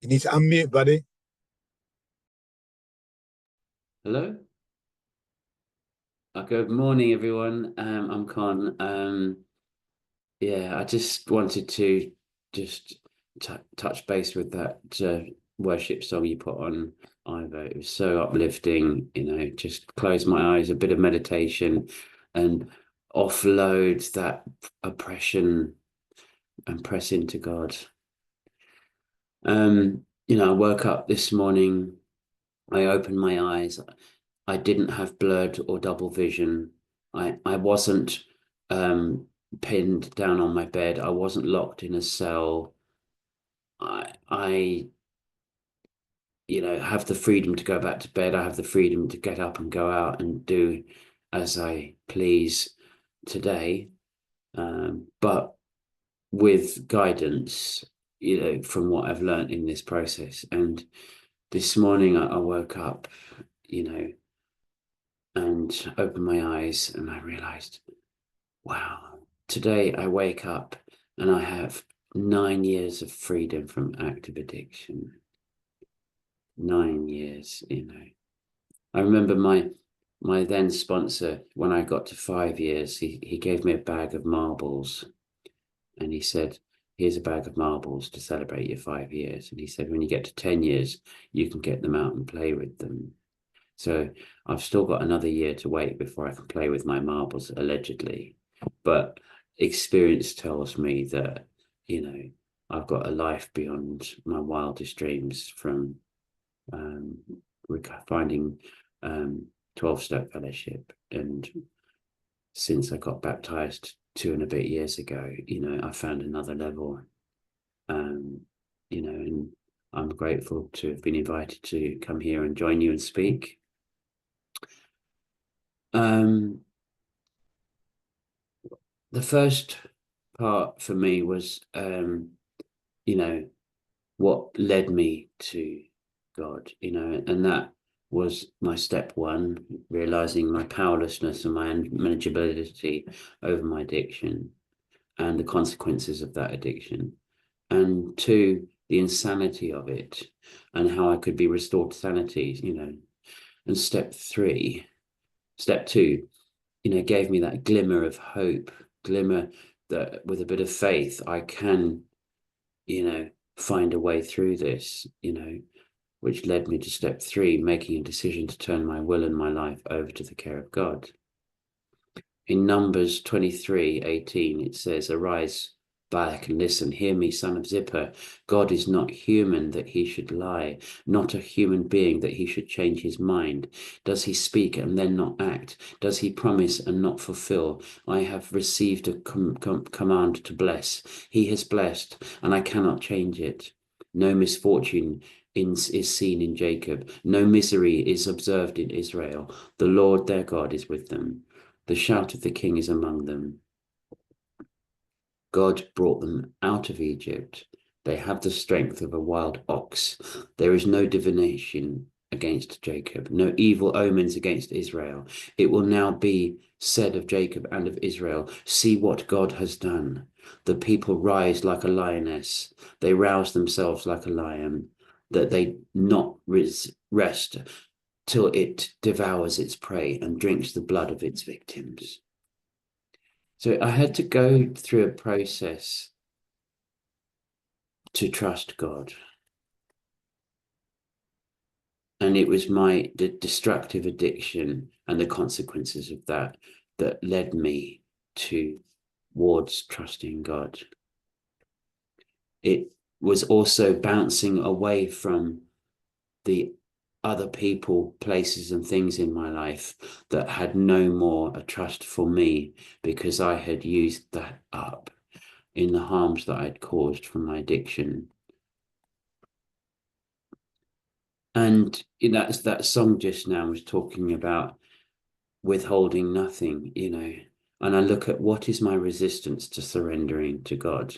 You need to unmute, buddy. Hello. Good morning, everyone. I'm Con. Yeah, I just wanted to just touch base with that worship song you put on, Ivo. It was so uplifting. Just close my eyes, a bit of meditation, and offload that oppression and press into God. I woke up this morning. I opened my eyes. I didn't have blurred or double vision. I wasn't pinned down on my bed. I wasn't locked in a cell. I have the freedom to go back to bed. I have the freedom to get up and go out and do as I please today. But with guidance, from what I've learned in this process. And this morning I woke up, and opened my eyes and I realized, wow, today I wake up and I have 9 years of freedom from active addiction. 9 years. I remember my then sponsor, when I got to 5 years, he gave me a bag of marbles and he said, here's a bag of marbles to celebrate your 5 years. And he said, when you get to 10 years, you can get them out and play with them. So I've still got another year to wait before I can play with my marbles, allegedly. But experience tells me that, I've got a life beyond my wildest dreams from finding 12-step fellowship. And since I got baptized 2 and a bit years ago, I found another level, and I'm grateful to have been invited to come here and join you and speak. The first part for me was, what led me to God, and that was my step one, realizing my powerlessness and my unmanageability over my addiction and the consequences of that addiction. And two, the insanity of it and how I could be restored to sanity, And step two, gave me that glimmer of hope, glimmer that with a bit of faith, I can, find a way through this, which led me to step three, making a decision to turn my will and my life over to the care of God. In Numbers 23:18, it says, arise, Balak, and listen. Hear me, son of Zippor. God is not human that he should lie, not a human being that he should change his mind. Does he speak and then not act? Does he promise and not fulfill? I have received a command to bless. He has blessed, and I cannot change it. No misfortune is seen in Jacob. No misery is observed in Israel. The Lord their God is with them. The shout of the king is among them. God brought them out of Egypt. They have the strength of a wild ox. There is no divination against Jacob, no evil omens against Israel. It will now be said of Jacob and of Israel, see what God has done. The people rise like a lioness. They rouse themselves like a lion, that they not rest till it devours its prey and drinks the blood of its victims. So I had to go through a process to trust God. And it was my destructive addiction and the consequences of that that led me towards trusting God. It was also bouncing away from the other people, places, and things in my life that had no more a trust for me because I had used that up in the harms that I'd caused from my addiction. And that song just now was talking about withholding nothing, and I look at what is my resistance to surrendering to God.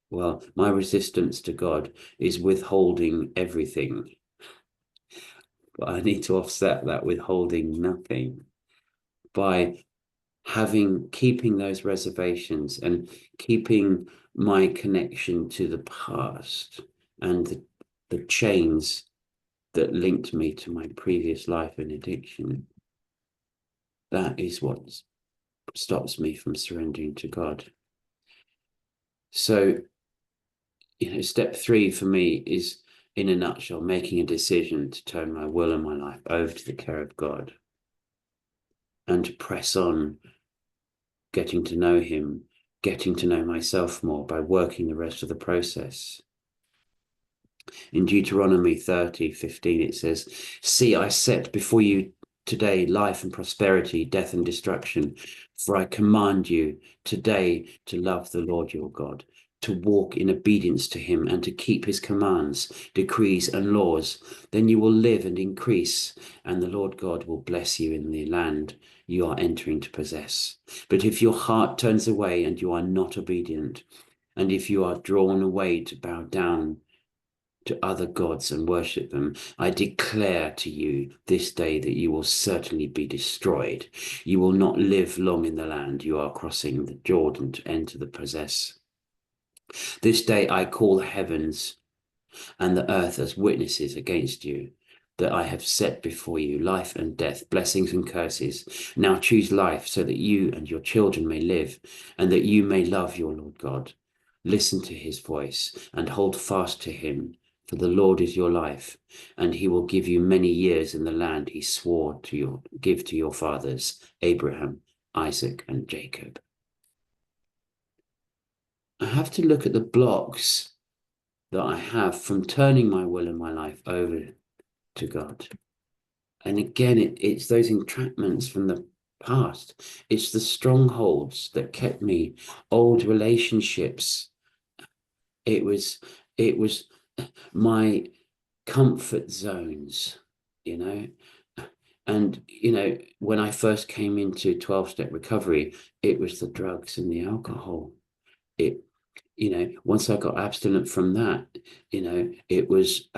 Well, my resistance to God is withholding everything. But I need to offset that with holding nothing by keeping those reservations and keeping my connection to the past and the chains that linked me to my previous life and addiction. That is what stops me from surrendering to God. So, step 3 for me is, in a nutshell, making a decision to turn my will and my life over to the care of God and to press on, getting to know him, getting to know myself more by working the rest of the process. In Deuteronomy 30:15, it says, "See, I set before you today life and prosperity, death and destruction. For I command you today to love the Lord your God, to walk in obedience to him, and to keep his commands, decrees, and laws. Then you will live and increase, and the Lord God will bless you in the land you are entering to possess. But if your heart turns away and you are not obedient, and if you are drawn away to bow down to other gods and worship them, I declare to you this day that you will certainly be destroyed. You will not live long in the land you are crossing the Jordan to enter the possess. This day I call the heavens and the earth as witnesses against you, that I have set before you life and death, blessings and curses. Now choose life, so that you and your children may live, and that you may love your Lord God. Listen to his voice and hold fast to him, for the Lord is your life, and he will give you many years in the land he swore to give to your fathers, Abraham, Isaac, and Jacob." I have to look at the blocks that I have from turning my will and my life over to God. And again, it's those entrapments from the past. It's the strongholds that kept me, old relationships. It was my comfort zones, And, when I first came into 12-step recovery, it was the drugs and the alcohol. Once I got abstinent from that, it was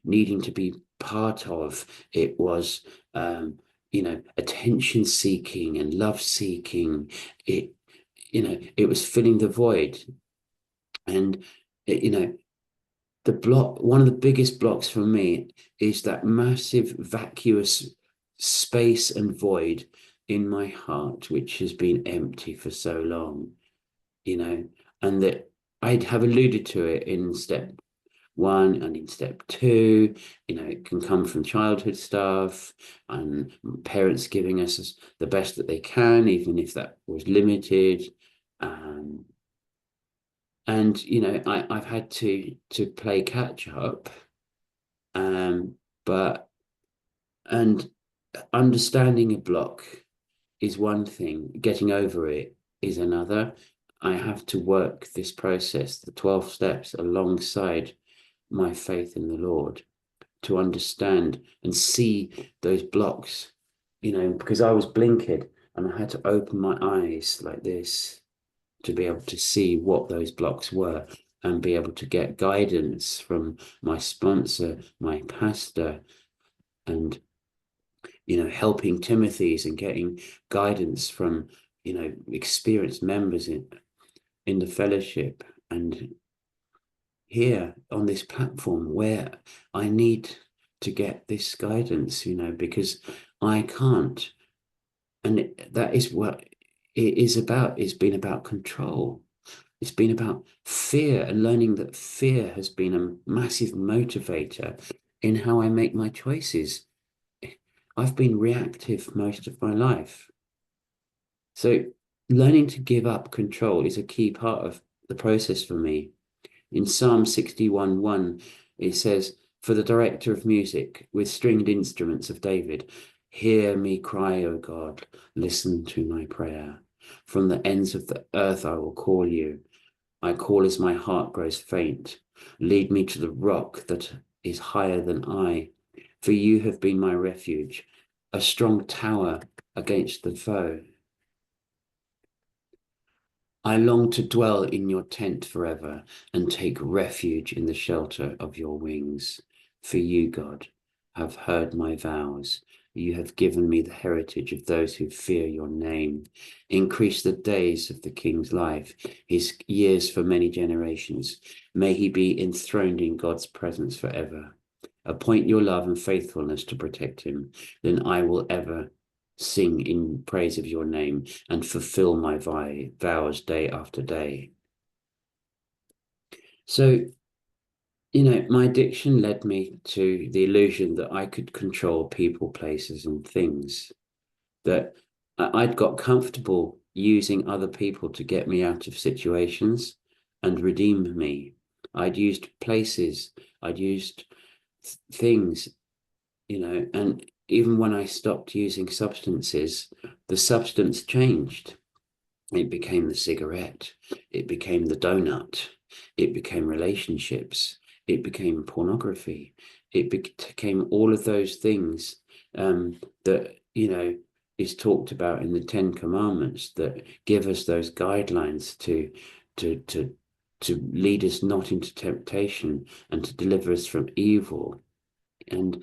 needing to be part of. It was, attention seeking and love seeking. It was filling the void. And, one of the biggest blocks for me is that massive vacuous space and void in my heart, which has been empty for so long, and that I have alluded to it in step 1 and in step 2. It can come from childhood stuff and parents giving us the best that they can, even if that was limited. And I've had to play catch up, but understanding a block is one thing, getting over it is another. I have to work this process, the 12 steps, alongside my faith in the Lord, to understand and see those blocks, because I was blinkered and I had to open my eyes like this to be able to see what those blocks were and be able to get guidance from my sponsor, my pastor, and helping Timothy's and getting guidance from experienced members in the fellowship, and here on this platform where I need to get this guidance, because I can't. And that is what it is about. It's been about control. It's been about fear, and learning that fear has been a massive motivator in how I make my choices. I've been reactive most of my life. So learning to give up control is a key part of the process for me. In Psalm 61:1, it says, "For the director of music with stringed instruments of David, hear me cry, O God, listen to my prayer. From the ends of the earth I will call you. I call as my heart grows faint. Lead me to the rock that is higher than I. For you have been my refuge, a strong tower against the foe. I long to dwell in your tent forever and take refuge in the shelter of your wings. For you, God, have heard my vows You have given me the heritage of those who fear your name. Increase the days of the king's life, his years for many generations. May he be enthroned in God's presence forever. Appoint your love and faithfulness to protect him. Then I will ever sing in praise of your name and fulfill my vows day after day. So, my addiction led me to the illusion that I could control people, places, and things, that I'd got comfortable using other people to get me out of situations and redeem me. I'd used places, I'd used things, and even when I stopped using substances, the substance changed. It became the cigarette, it became the donut, it became relationships, it became pornography, it became all of those things that, is talked about in the Ten Commandments, that give us those guidelines to lead us not into temptation and to deliver us from evil. And